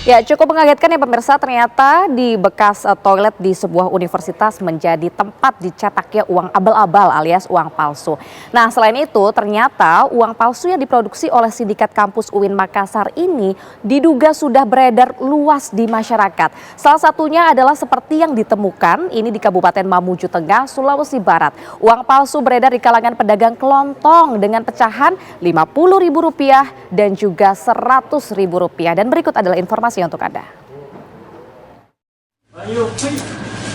Ya, cukup mengagetkan ya pemirsa, ternyata di bekas toilet di sebuah universitas menjadi tempat dicetaknya uang abal-abal alias uang palsu. Nah, selain itu ternyata uang palsu yang diproduksi oleh sindikat kampus UIN Makassar ini diduga sudah beredar luas di masyarakat. Salah satunya adalah seperti yang ditemukan ini di Kabupaten Mamuju Tengah, Sulawesi Barat. Uang palsu beredar di kalangan pedagang kelontong dengan pecahan Rp50.000 dan juga Rp100.000. Dan berikut adalah informasi untuk Anda.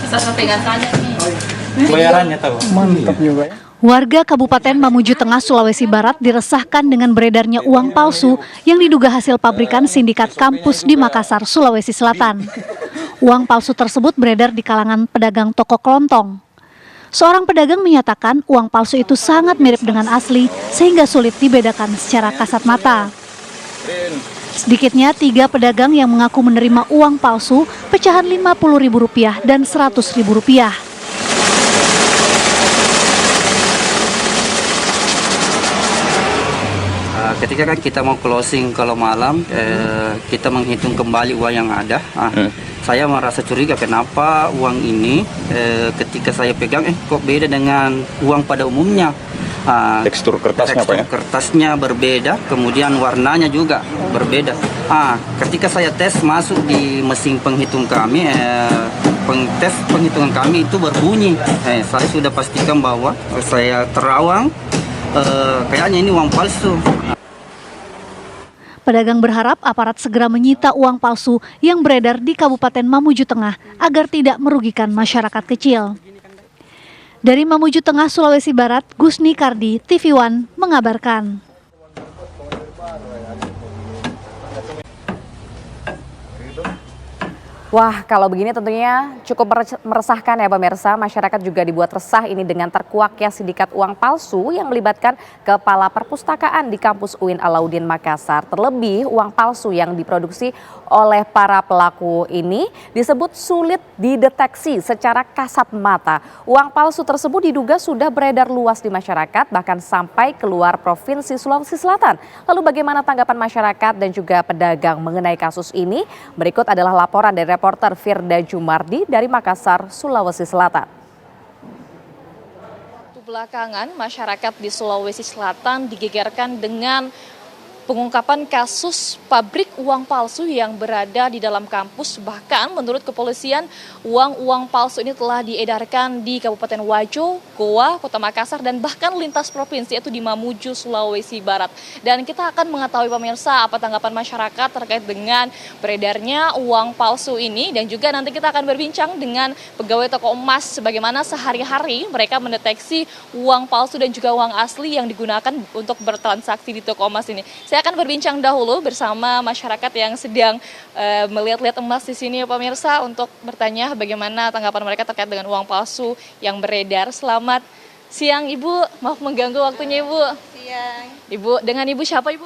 Bisa pegang saja nih. Bayarannya tahu. Mantap juga ya. Warga Kabupaten Mamuju Tengah, Sulawesi Barat diresahkan dengan beredarnya uang palsu yang diduga hasil pabrikan sindikat kampus di Makassar, Sulawesi Selatan. Uang palsu tersebut beredar di kalangan pedagang toko kelontong. Seorang pedagang menyatakan uang palsu itu sangat mirip dengan asli sehingga sulit dibedakan secara kasat mata. Sedikitnya 3 pedagang yang mengaku menerima uang palsu pecahan Rp50.000 dan Rp100.000. Ketika kan kita mau closing kalau malam, kita menghitung kembali uang yang ada. Saya merasa curiga kenapa uang ini ketika saya pegang kok beda dengan uang pada umumnya. Tekstur kertasnya Pak ya? Kertasnya berbeda, kemudian warnanya juga berbeda. Ketika saya tes masuk di mesin penghitung kami, tes penghitungan kami itu berbunyi. Saya sudah pastikan bahwa saya terawang, kayaknya ini uang palsu. Pedagang berharap aparat segera menyita uang palsu yang beredar di Kabupaten Mamuju Tengah agar tidak merugikan masyarakat kecil. Dari Mamuju Tengah, Sulawesi Barat, Gusni Kardi, TV One mengabarkan. Wah, kalau begini tentunya cukup meresahkan ya pemirsa. Masyarakat juga dibuat resah ini dengan terkuaknya sindikat uang palsu yang melibatkan kepala perpustakaan di kampus UIN Alauddin Makassar. Terlebih uang palsu yang diproduksi oleh para pelaku ini disebut sulit dideteksi secara kasat mata. Uang palsu tersebut diduga sudah beredar luas di masyarakat bahkan sampai keluar Provinsi Sulawesi Selatan. Lalu bagaimana tanggapan masyarakat dan juga pedagang mengenai kasus ini? Berikut adalah laporan dari reporter Firda Jumardi dari Makassar, Sulawesi Selatan. Waktu belakangan, masyarakat di Sulawesi Selatan digegerkan dengan pengungkapan kasus pabrik uang palsu yang berada di dalam kampus. Bahkan menurut kepolisian, uang palsu ini telah diedarkan di Kabupaten Wajo, Goa, Kota Makassar, dan bahkan lintas provinsi yaitu di Mamuju, Sulawesi Barat. Dan kita akan mengetahui pemirsa apa tanggapan masyarakat terkait dengan beredarnya uang palsu ini. Dan juga nanti kita akan berbincang dengan pegawai toko emas bagaimana sehari-hari mereka mendeteksi uang palsu dan juga uang asli yang digunakan untuk bertransaksi di toko emas ini. Saya akan berbincang dahulu bersama masyarakat yang sedang melihat-lihat emas di sini ya pemirsa untuk bertanya bagaimana tanggapan mereka terkait dengan uang palsu yang beredar. Selamat siang Ibu, maaf mengganggu waktunya Ibu. Siang. Ibu, dengan Ibu siapa Ibu?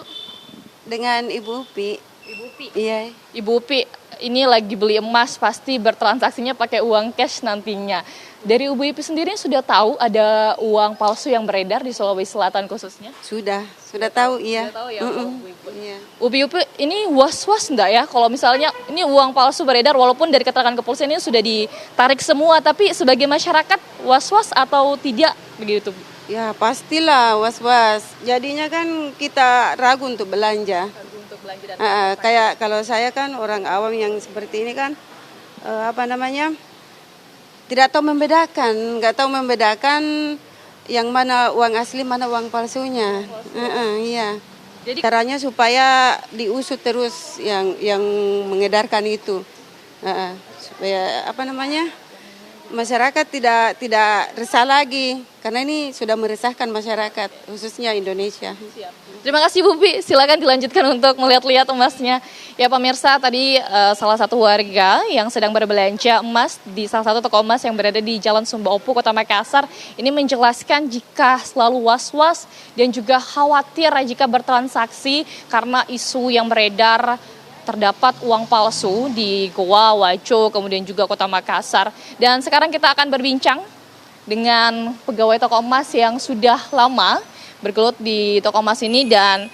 Dengan Ibu Upi. Ibu Upi. Iya. Ibu Upi, ini lagi beli emas pasti bertransaksinya pakai uang cash nantinya. Dari Ibu Upi sendiri sudah tahu ada uang palsu yang beredar di Sulawesi Selatan khususnya? Sudah tahu iya. Sudah tahu ya, Iya. Upi ini was-was enggak ya kalau misalnya ini uang palsu beredar walaupun dari keterangan kepolisian ini sudah ditarik semua, tapi sebagai masyarakat was-was atau tidak begitu? Ya pastilah was-was. Jadinya kan kita ragu untuk belanja. Kayak kalau saya kan orang awam yang seperti ini kan tidak tahu membedakan, nggak tahu membedakan yang mana uang asli, mana uang palsunya. Iya. Jadi caranya supaya diusut terus yang mengedarkan itu, supaya masyarakat tidak resah lagi karena ini sudah meresahkan masyarakat khususnya Indonesia. Terima kasih Bu Pi, silakan dilanjutkan untuk melihat-lihat emasnya. Ya pemirsa, tadi salah satu warga yang sedang berbelanja emas di salah satu toko emas yang berada di Jalan Sumba Opu, Kota Makassar, ini menjelaskan jika selalu was-was dan juga khawatir jika bertransaksi karena isu yang beredar terdapat uang palsu di Goa, Wajo, kemudian juga Kota Makassar. Dan sekarang kita akan berbincang dengan pegawai toko emas yang sudah lama bergelut di toko emas ini dan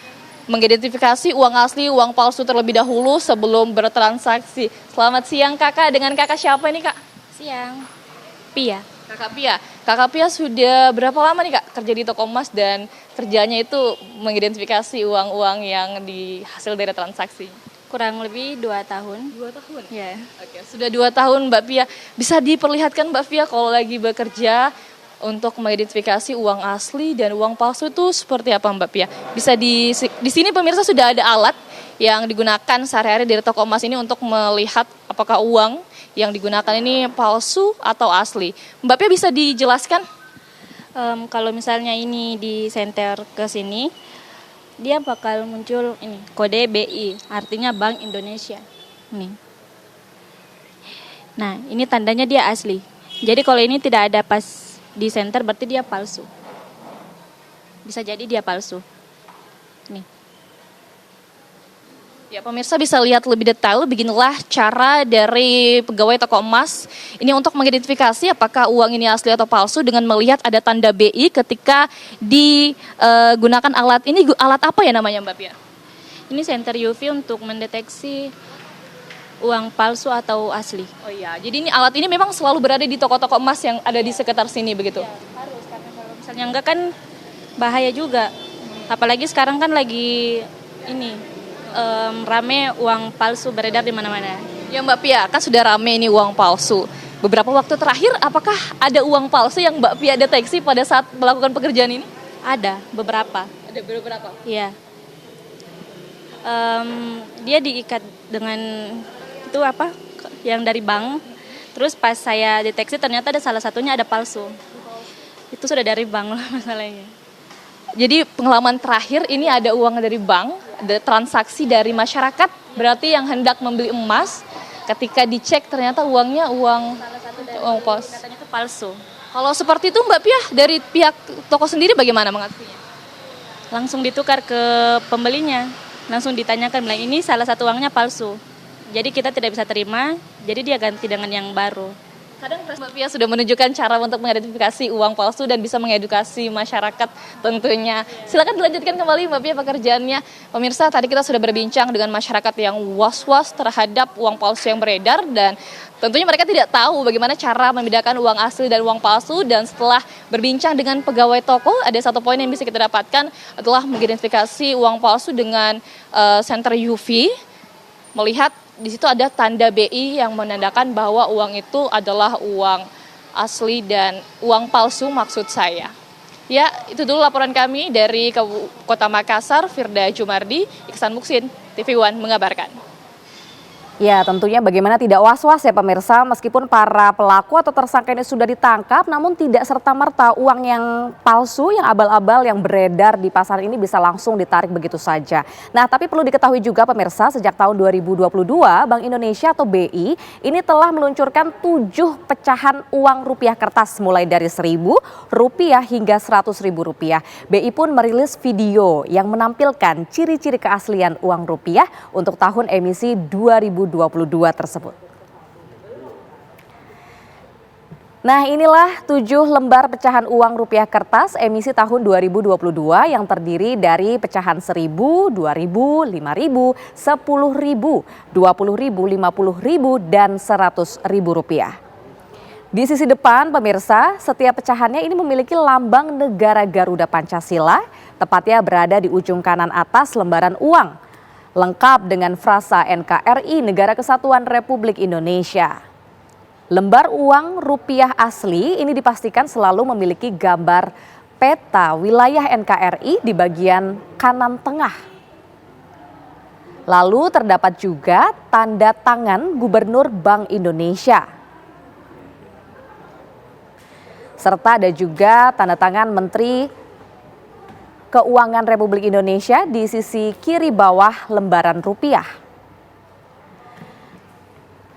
mengidentifikasi uang asli, uang palsu terlebih dahulu sebelum bertransaksi. Selamat siang Kakak, dengan Kakak siapa ini Kak? Siang, Pia. Kakak Pia. Kakak Pia sudah berapa lama nih Kak kerja di toko emas dan kerjanya itu mengidentifikasi uang-uang yang hasil dari transaksi? Kurang lebih 2 tahun. 2 tahun? Ya. Oke, sudah 2 tahun Mbak Pia. Bisa diperlihatkan Mbak Pia kalau lagi bekerja untuk mengidentifikasi uang asli dan uang palsu itu seperti apa Mbak Pia? Bisa di sini pemirsa sudah ada alat yang digunakan sehari-hari dari toko emas ini untuk melihat apakah uang yang digunakan ini palsu atau asli. Mbak Pia bisa dijelaskan? Kalau misalnya ini di senter ke sini, dia bakal muncul ini kode BI, artinya Bank Indonesia. Nih. Nah, ini tandanya dia asli. Jadi kalau ini tidak ada pas di center berarti dia palsu. Bisa jadi dia palsu. Nih. Ya, pemirsa bisa lihat lebih detail, beginilah cara dari pegawai toko emas ini untuk mengidentifikasi apakah uang ini asli atau palsu dengan melihat ada tanda BI ketika digunakan alat ini. Alat apa ya namanya Mbak Pia? Ini senter UV untuk mendeteksi uang palsu atau asli. Oh iya, jadi ini alat ini memang selalu berada di toko-toko emas yang ada di sekitar sini begitu? Ya, harus, karena kalau misalnya enggak kan bahaya juga. Apalagi sekarang kan lagi ini rame uang palsu beredar di mana-mana. Ya Mbak Pia, kan sudah rame ini uang palsu. Beberapa waktu terakhir, apakah ada uang palsu yang Mbak Pia deteksi pada saat melakukan pekerjaan ini? Ada beberapa. Ada beberapa? Iya. Dia diikat dengan itu apa? Yang dari bank. Terus pas saya deteksi ternyata ada salah satunya ada palsu. Itu sudah dari bank lah masalahnya. Jadi pengalaman terakhir ini ada uang dari bank, ada transaksi dari masyarakat, berarti yang hendak membeli emas, ketika dicek ternyata uangnya uang palsu. Katanya itu palsu. Kalau seperti itu Mbak Pia, dari pihak toko sendiri bagaimana mengatasinya? Langsung ditukar ke pembelinya, langsung ditanyakan bilang ini salah satu uangnya palsu. Jadi kita tidak bisa terima, jadi dia ganti dengan yang baru. Kadang Mbak Pia sudah menunjukkan cara untuk mengidentifikasi uang palsu dan bisa mengedukasi masyarakat tentunya. Silakan dilanjutkan kembali Mbak Pia pekerjaannya. Pemirsa, tadi kita sudah berbincang dengan masyarakat yang was-was terhadap uang palsu yang beredar dan tentunya mereka tidak tahu bagaimana cara membedakan uang asli dan uang palsu. Dan setelah berbincang dengan pegawai toko, ada satu poin yang bisa kita dapatkan adalah mengidentifikasi uang palsu dengan senter UV, melihat di situ ada tanda BI yang menandakan bahwa uang itu adalah uang asli dan uang palsu maksud saya. Ya, itu dulu laporan kami dari Kota Makassar. Firda Jumardi, Iksan Muksin, TV One mengabarkan. Ya, tentunya bagaimana tidak was-was ya pemirsa, meskipun para pelaku atau tersangka ini sudah ditangkap, namun tidak serta-merta uang yang palsu, yang abal-abal yang beredar di pasar ini bisa langsung ditarik begitu saja. Nah, tapi perlu diketahui juga pemirsa, sejak tahun 2022 Bank Indonesia atau BI ini telah meluncurkan 7 pecahan uang rupiah kertas mulai dari Rp1.000 hingga Rp100.000. BI pun merilis video yang menampilkan ciri-ciri keaslian uang rupiah untuk tahun emisi 2022 tersebut. Nah, inilah 7 lembar pecahan uang rupiah kertas emisi tahun 2022 yang terdiri dari pecahan Rp1.000, Rp2.000, Rp5.000, Rp10.000, Rp20.000, Rp50.000, dan Rp100.000. Di sisi depan pemirsa, setiap pecahannya ini memiliki lambang negara Garuda Pancasila, tepatnya berada di ujung kanan atas lembaran uang. Lengkap dengan frasa NKRI Negara Kesatuan Republik Indonesia. Lembar uang rupiah asli ini dipastikan selalu memiliki gambar peta wilayah NKRI di bagian kanan tengah. Lalu terdapat juga tanda tangan Gubernur Bank Indonesia. Serta ada juga tanda tangan Menteri Keuangan Republik Indonesia di sisi kiri bawah lembaran rupiah.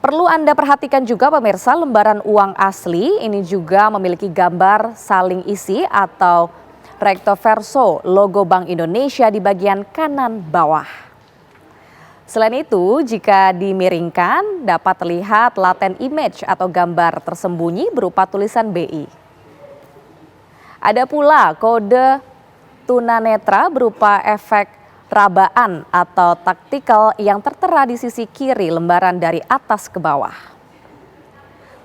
Perlu Anda perhatikan juga pemirsa, lembaran uang asli ini juga memiliki gambar saling isi atau recto verso logo Bank Indonesia di bagian kanan bawah. Selain itu, jika dimiringkan dapat terlihat latent image atau gambar tersembunyi berupa tulisan BI. Ada pula kode tunanetra berupa efek rabaan atau taktikal yang tertera di sisi kiri lembaran dari atas ke bawah.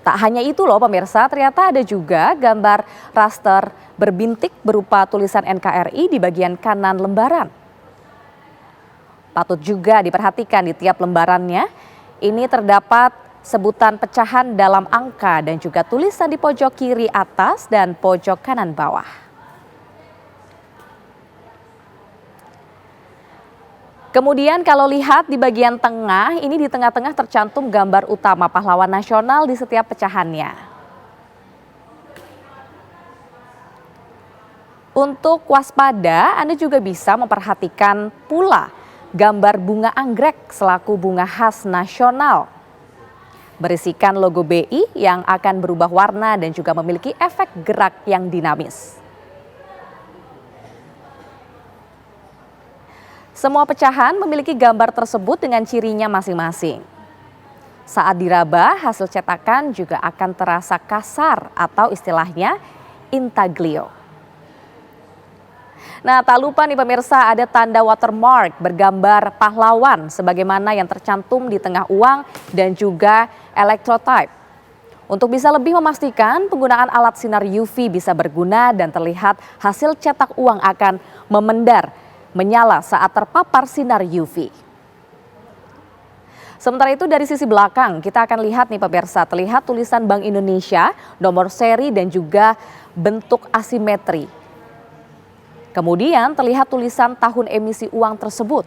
Tak hanya itu loh pemirsa, ternyata ada juga gambar raster berbintik berupa tulisan NKRI di bagian kanan lembaran. Patut juga diperhatikan di tiap lembarannya, ini terdapat sebutan pecahan dalam angka dan juga tulisan di pojok kiri atas dan pojok kanan bawah. Kemudian kalau lihat di bagian tengah, ini di tengah-tengah tercantum gambar utama pahlawan nasional di setiap pecahannya. Untuk waspada, Anda juga bisa memperhatikan pula gambar bunga anggrek selaku bunga khas nasional. Berisikan logo BI yang akan berubah warna dan juga memiliki efek gerak yang dinamis. Semua pecahan memiliki gambar tersebut dengan cirinya masing-masing. Saat diraba, hasil cetakan juga akan terasa kasar atau istilahnya intaglio. Nah, tak lupa nih pemirsa, ada tanda watermark bergambar pahlawan sebagaimana yang tercantum di tengah uang dan juga electrotype. Untuk bisa lebih memastikan penggunaan alat sinar UV bisa berguna dan terlihat hasil cetak uang akan memendar, menyala saat terpapar sinar UV. Sementara itu dari sisi belakang kita akan lihat nih pemirsa, terlihat tulisan Bank Indonesia, nomor seri dan juga bentuk asimetri. Kemudian terlihat tulisan tahun emisi uang tersebut.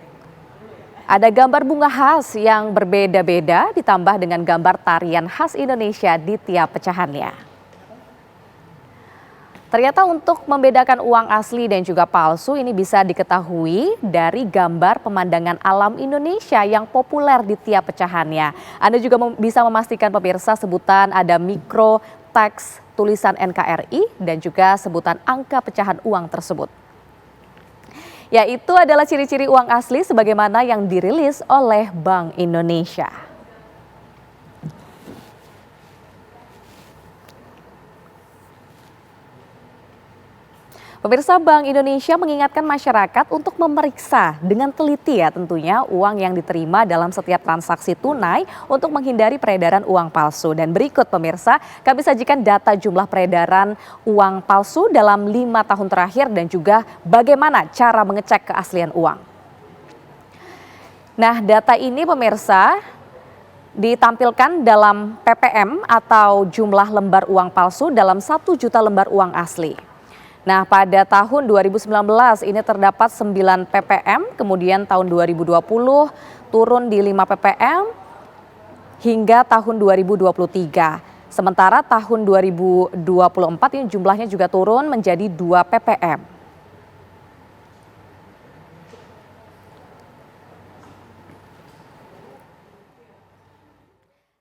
Ada gambar bunga khas yang berbeda-beda ditambah dengan gambar tarian khas Indonesia di tiap pecahannya. Ternyata untuk membedakan uang asli dan juga palsu ini bisa diketahui dari gambar pemandangan alam Indonesia yang populer di tiap pecahannya. Anda juga bisa memastikan pemirsa sebutan ada mikro, teks, tulisan NKRI dan juga sebutan angka pecahan uang tersebut. Ya, itu adalah ciri-ciri uang asli sebagaimana yang dirilis oleh Bank Indonesia. Pemirsa, Bank Indonesia mengingatkan masyarakat untuk memeriksa dengan teliti ya tentunya uang yang diterima dalam setiap transaksi tunai untuk menghindari peredaran uang palsu. Dan berikut pemirsa, kami sajikan data jumlah peredaran uang palsu dalam 5 tahun terakhir dan juga bagaimana cara mengecek keaslian uang. Nah, data ini pemirsa ditampilkan dalam PPM atau jumlah lembar uang palsu dalam 1 juta lembar uang asli. Nah, pada tahun 2019 ini terdapat 9 ppm, kemudian tahun 2020 turun di 5 ppm hingga tahun 2023. Sementara tahun 2024 ini jumlahnya juga turun menjadi 2 ppm.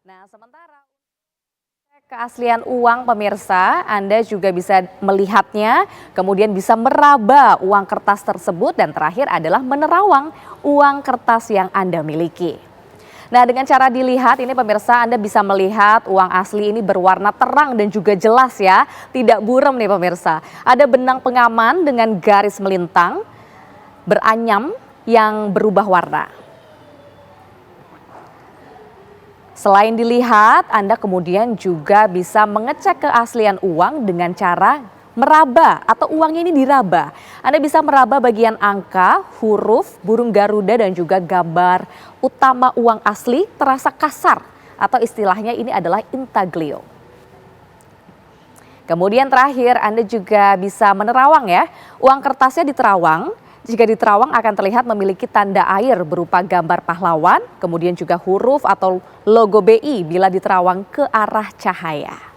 Nah, sementara keaslian uang pemirsa, Anda juga bisa melihatnya, kemudian bisa meraba uang kertas tersebut dan terakhir adalah menerawang uang kertas yang Anda miliki. Nah, dengan cara dilihat ini pemirsa Anda bisa melihat uang asli ini berwarna terang dan juga jelas ya, tidak buram nih pemirsa. Ada benang pengaman dengan garis melintang beranyam yang berubah warna. Selain dilihat, Anda kemudian juga bisa mengecek keaslian uang dengan cara meraba atau uangnya ini diraba. Anda bisa meraba bagian angka, huruf, burung garuda dan juga gambar utama uang asli terasa kasar atau istilahnya ini adalah intaglio. Kemudian terakhir Anda juga bisa menerawang ya, uang kertasnya diterawang. Jika diterawang akan terlihat memiliki tanda air berupa gambar pahlawan, kemudian juga huruf atau logo BI bila diterawang ke arah cahaya.